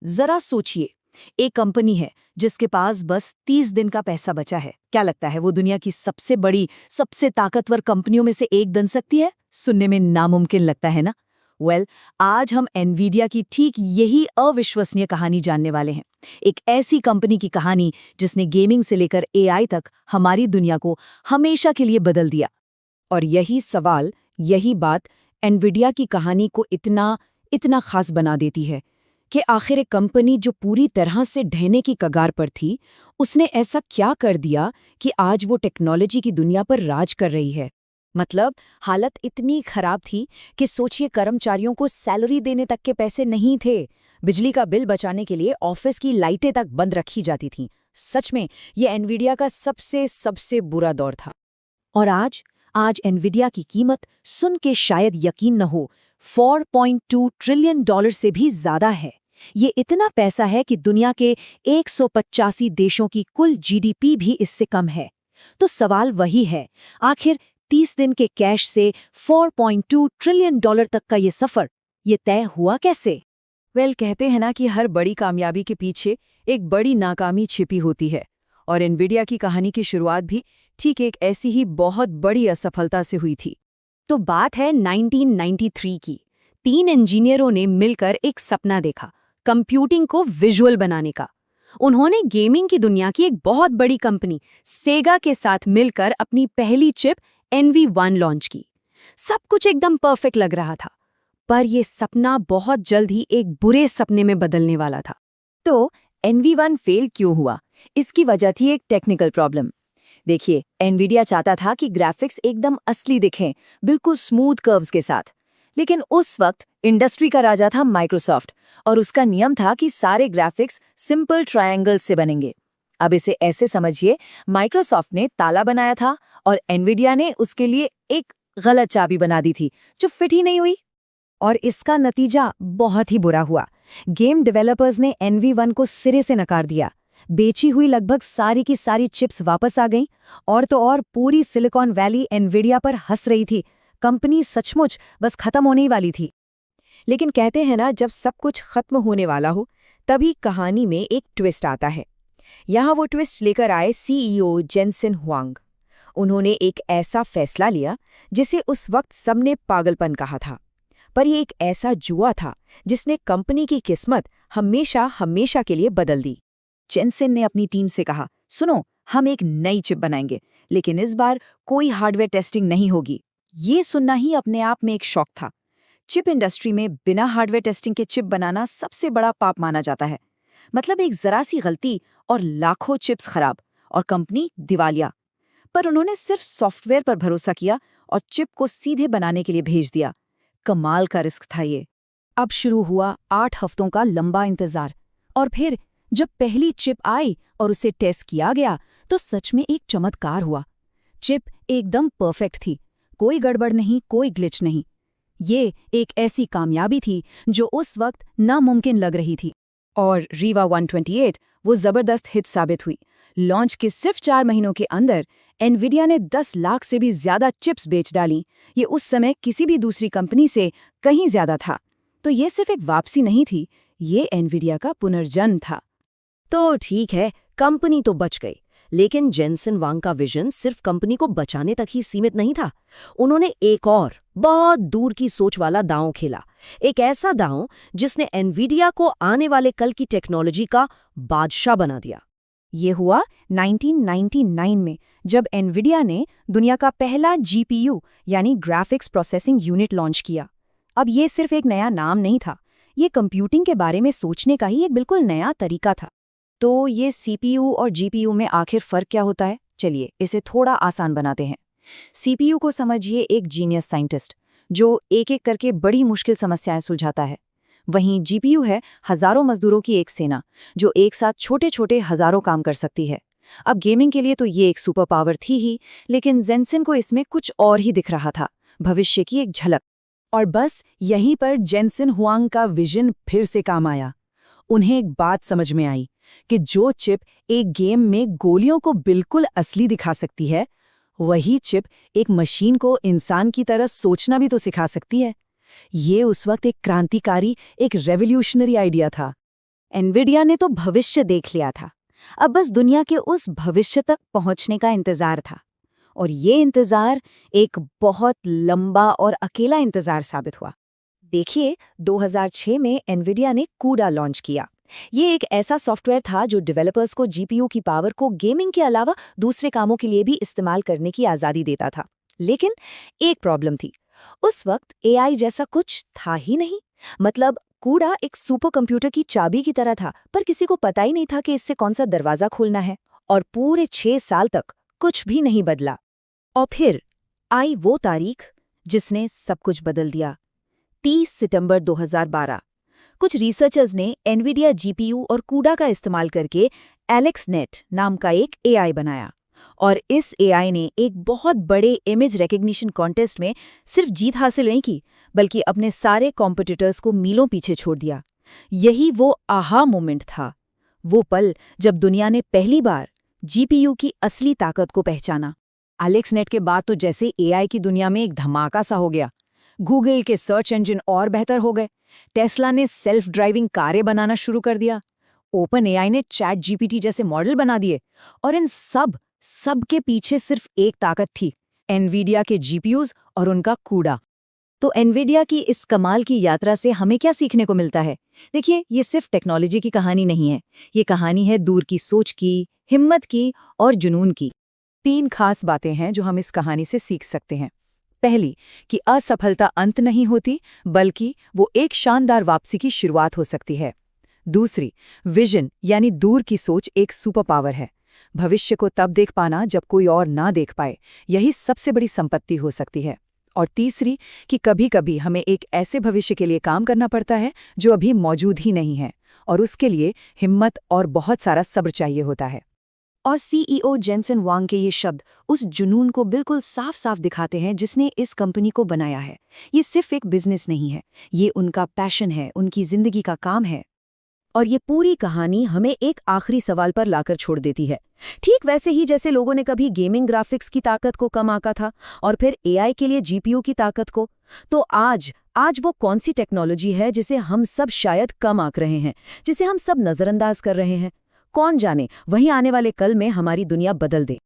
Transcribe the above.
जरा सोचिए, एक कंपनी है जिसके पास बस 30 दिन का पैसा बचा है। क्या लगता है वो दुनिया की सबसे बड़ी, सबसे ताकतवर कंपनियों में से एक बन सकती है? सुनने में नामुमकिन लगता है ना? आज हम एनवीडिया की ठीक यही अविश्वसनीय कहानी जानने वाले हैं। एक ऐसी कंपनी की कहानी जिसने गेमिंग से लेकर एआई तक हमारी दुनिया को हमेशा के लिए बदल दिया। और यही सवाल, यही बात एनवीडिया की कहानी को इतना इतना खास बना देती है कि आखिर एक कंपनी जो पूरी तरह से ढहने की कगार पर थी, उसने ऐसा क्या कर दिया कि आज वो टेक्नोलॉजी की दुनिया पर राज कर रही है। मतलब हालत इतनी खराब थी कि सोचिए, कर्मचारियों को सैलरी देने तक के पैसे नहीं थे। बिजली का बिल बचाने के लिए ऑफिस की लाइटें तक बंद रखी जाती थीं। सच में ये एनवीडिया का सबसे सबसे बुरा दौर था। और आज एनवीडिया की कीमत सुन के शायद यकीन न हो, $4.2 ट्रिलियन से भी ज्यादा है। ये इतना पैसा है कि दुनिया के 185 देशों की कुल जीडीपी भी इससे कम है। तो सवाल वही है, आखिर 30 दिन के कैश से $4.2 ट्रिलियन तक का ये सफर, ये तय हुआ कैसे? कहते हैं ना कि हर बड़ी कामयाबी के पीछे एक बड़ी नाकामी छिपी होती है, और एनवीडिया की कहानी की शुरुआत भी ठीक एक ऐसी ही बहुत बड़ी असफलता से हुई थी। तो बात है 1993 की। 3 इंजीनियरों ने मिलकर एक सपना देखा, कंप्यूटिंग को विजुअल बनाने का। उन्होंने गेमिंग की दुनिया की एक बहुत बड़ी कंपनी सेगा के साथ मिलकर अपनी पहली चिप NV1 लॉन्च की। सब कुछ एकदम परफेक्ट लग रहा था, पर यह सपना बहुत जल्द ही एक बुरे सपने में बदलने वाला था। तो NV1 फेल क्यों हुआ? इसकी वजह थी एक टेक्निकल प्रॉब्लम। देखिए, एनवीडिया चाहता था कि ग्राफिक्स एकदम असली दिखें, बिल्कुल स्मूथ कर्व्स के साथ। लेकिन उस वक्त इंडस्ट्री का राजा था माइक्रोसॉफ्ट, और उसका नियम था कि सारे ग्राफिक्स सिंपल ट्रायंगल से बनेंगे। अब इसे ऐसे समझिए, माइक्रोसॉफ्ट ने ताला बनाया था और एनवीडिया ने उसके लिए एक गलत चाबी बना दी थी जो फिट ही नहीं हुई। और इसका नतीजा बहुत ही बुरा हुआ। गेम डेवलपर्स ने NV1 को सिरे से नकार दिया। बेची हुई लगभग सारी की सारी चिप्स वापस आ गईं, और तो और पूरी सिलिकॉन वैली एनवीडिया पर हंस रही थी। कंपनी सचमुच बस खत्म होने ही वाली थी। लेकिन कहते हैं ना, जब सब कुछ खत्म होने वाला हो, तभी कहानी में एक ट्विस्ट आता है। यहाँ वो ट्विस्ट लेकर आए CEO जेनसेन हुआंग। उन्होंने एक ऐसा फैसला लिया जिसे उस वक्त सबने पागलपन कहा था, पर यह एक ऐसा जुआ था जिसने कंपनी की किस्मत हमेशा हमेशा के लिए बदल दी। जेनसेन ने अपनी टीम से कहा, सुनो, हम एक नई चिप बनाएंगे, लेकिन इस बार कोई हार्डवेयर टेस्टिंग नहीं होगी। ये सुनना ही अपने आप में एक शौक था। चिप इंडस्ट्री में बिना हार्डवेयर टेस्टिंग के चिप बनाना सबसे बड़ा पाप माना जाता है। मतलब एक जरा सी गलती और लाखों चिप्स खराब और कंपनी दिवालिया। पर उन्होंने सिर्फ सॉफ्टवेयर पर भरोसा किया और चिप को सीधे बनाने के लिए भेज दिया। कमाल का रिस्क था ये। अब शुरू हुआ 8 हफ्तों का लंबा इंतजार, और फिर जब पहली चिप आई और उसे टेस्ट किया गया तो सच में एक चमत्कार हुआ। चिप एकदम परफेक्ट थी, कोई गड़बड़ नहीं, कोई ग्लिच नहीं। ये एक ऐसी कामयाबी थी जो उस वक्त नामुमकिन लग रही थी। और रीवा 128 वो जबरदस्त हिट साबित हुई। लॉन्च के सिर्फ 4 महीनों के अंदर एनवीडिया ने 10 लाख से भी ज्यादा चिप्स बेच डाली। ये उस समय किसी भी दूसरी कंपनी से कहीं ज्यादा था। तो ये सिर्फ एक वापसी नहीं थी, ये एनवीडिया का पुनर्जन्म था। तो ठीक है, कंपनी तो बच गई, लेकिन जेनसेन वांग का विजन सिर्फ कंपनी को बचाने तक ही सीमित नहीं था। उन्होंने एक और बहुत दूर की सोच वाला दांव खेला, एक ऐसा दांव जिसने एनवीडिया को आने वाले कल की टेक्नोलॉजी का बादशाह बना दिया। ये हुआ 1999 में, जब एनवीडिया ने दुनिया का पहला GPU यानी ग्राफिक्स प्रोसेसिंग यूनिट लॉन्च किया। अब ये सिर्फ एक नया नाम नहीं था, ये कंप्यूटिंग के बारे में सोचने का ही एक बिल्कुल नया तरीका था। तो ये CPU और GPU में आखिर फ़र्क क्या होता है? चलिए इसे थोड़ा आसान बनाते हैं। CPU को समझिए एक जीनियस साइंटिस्ट जो एक एक करके बड़ी मुश्किल समस्याएं सुलझाता है। वहीं GPU है हजारों मजदूरों की एक सेना जो एक साथ छोटे छोटे हजारों काम कर सकती है। अब गेमिंग के लिए तो ये एक सुपर पावर थी ही, लेकिन जेनसेन को इसमें कुछ और ही दिख रहा था, भविष्य की एक झलक। और बस यहीं पर जेनसेन हुआंग का विजन फिर से काम आया। उन्हें एक बात समझ में आई कि जो चिप एक गेम में गोलियों को बिल्कुल असली दिखा सकती है, वही चिप एक मशीन को इंसान की तरह सोचना भी तो सिखा सकती है। ये उस वक्त एक क्रांतिकारी, एक रेवोल्यूशनरी आइडिया था। एनवीडिया ने तो भविष्य देख लिया था। अब बस दुनिया के उस भविष्य तक पहुंचने का इंतजार था। और ये इंतजार एक बहुत लंबा और अकेला इंतजार साबित हुआ। देखिए, 2006 में एनवीडिया ने कूडा लॉन्च किया। ये एक ऐसा सॉफ्टवेयर था जो डेवलपर्स को जीपीयू की पावर को गेमिंग के अलावा दूसरे कामों के लिए भी इस्तेमाल करने की आज़ादी देता था। लेकिन एक प्रॉब्लम थी। उस वक्त एआई जैसा कुछ था ही नहीं। मतलब कूडा एक सुपर कंप्यूटर की चाबी की तरह था, पर किसी को पता ही नहीं था कि इससे कौन सा दरवाज़ा खोलना है। और पूरे 6 साल तक कुछ भी नहीं बदला। और फिर आई वो तारीख जिसने सब कुछ बदल दिया। 30 सितंबर 2012 कुछ रिसर्चर्स ने एनवीडिया जीपीयू और कूडा का इस्तेमाल करके एलेक्सनेट नाम का एक एआई बनाया। और इस एआई ने एक बहुत बड़े इमेज रिकग्निशन कॉन्टेस्ट में सिर्फ जीत हासिल नहीं की, बल्कि अपने सारे कॉम्पिटिटर्स को मीलों पीछे छोड़ दिया। यही वो आहा मोमेंट था, वो पल जब दुनिया ने पहली बार जीपीयू की असली ताकत को पहचाना। एलेक्सनेट के बाद तो जैसे एआई की दुनिया में एक धमाका सा हो गया। गूगल के सर्च इंजन और बेहतर हो गए, टेस्ला ने सेल्फ ड्राइविंग कारें बनाना शुरू कर दिया, ओपन एआई ने चैट जीपीटी जैसे मॉडल बना दिए। और इन सब के पीछे सिर्फ एक ताकत थी, एनवीडिया के जीपीयूज और उनका कूडा। तो एनवीडिया की इस कमाल की यात्रा से हमें क्या सीखने को मिलता है? देखिए, ये सिर्फ टेक्नोलॉजी की कहानी नहीं है, ये कहानी है दूर की सोच की, हिम्मत की और जुनून की। 3 खास बातें हैं जो हम इस कहानी से सीख सकते हैं। पहली, कि असफलता अंत नहीं होती, बल्कि वो एक शानदार वापसी की शुरुआत हो सकती है। दूसरी, विजन यानी दूर की सोच एक सुपर पावर है। भविष्य को तब देख पाना जब कोई और ना देख पाए, यही सबसे बड़ी संपत्ति हो सकती है। और तीसरी, कि कभी-कभी हमें एक ऐसे भविष्य के लिए काम करना पड़ता है जो अभी मौजूद ही नहीं है, और उसके लिए हिम्मत और बहुत सारा सब्र चाहिए होता है। और सीईओ जेनसन वांग के ये शब्द उस जुनून को बिल्कुल साफ-साफ दिखाते हैं जिसने इस कंपनी को बनाया है। ये सिर्फ एक बिजनेस नहीं है, ये उनका पैशन है, उनकी जिंदगी का काम है। और ये पूरी कहानी हमें एक आखिरी सवाल पर लाकर छोड़ देती है। ठीक वैसे ही जैसे लोगों ने कभी गेमिंग ग्राफिक्स की ताकत को कम आंका था और फिर एआई के लिए जीपीयू की ताकत को, तो आज वो कौन सी टेक्नोलॉजी है जिसे हम सब शायद कम आंक रहे हैं, जिसे हम सब नजरअंदाज कर रहे हैं? कौन जाने वही आने वाले कल में हमारी दुनिया बदल दे।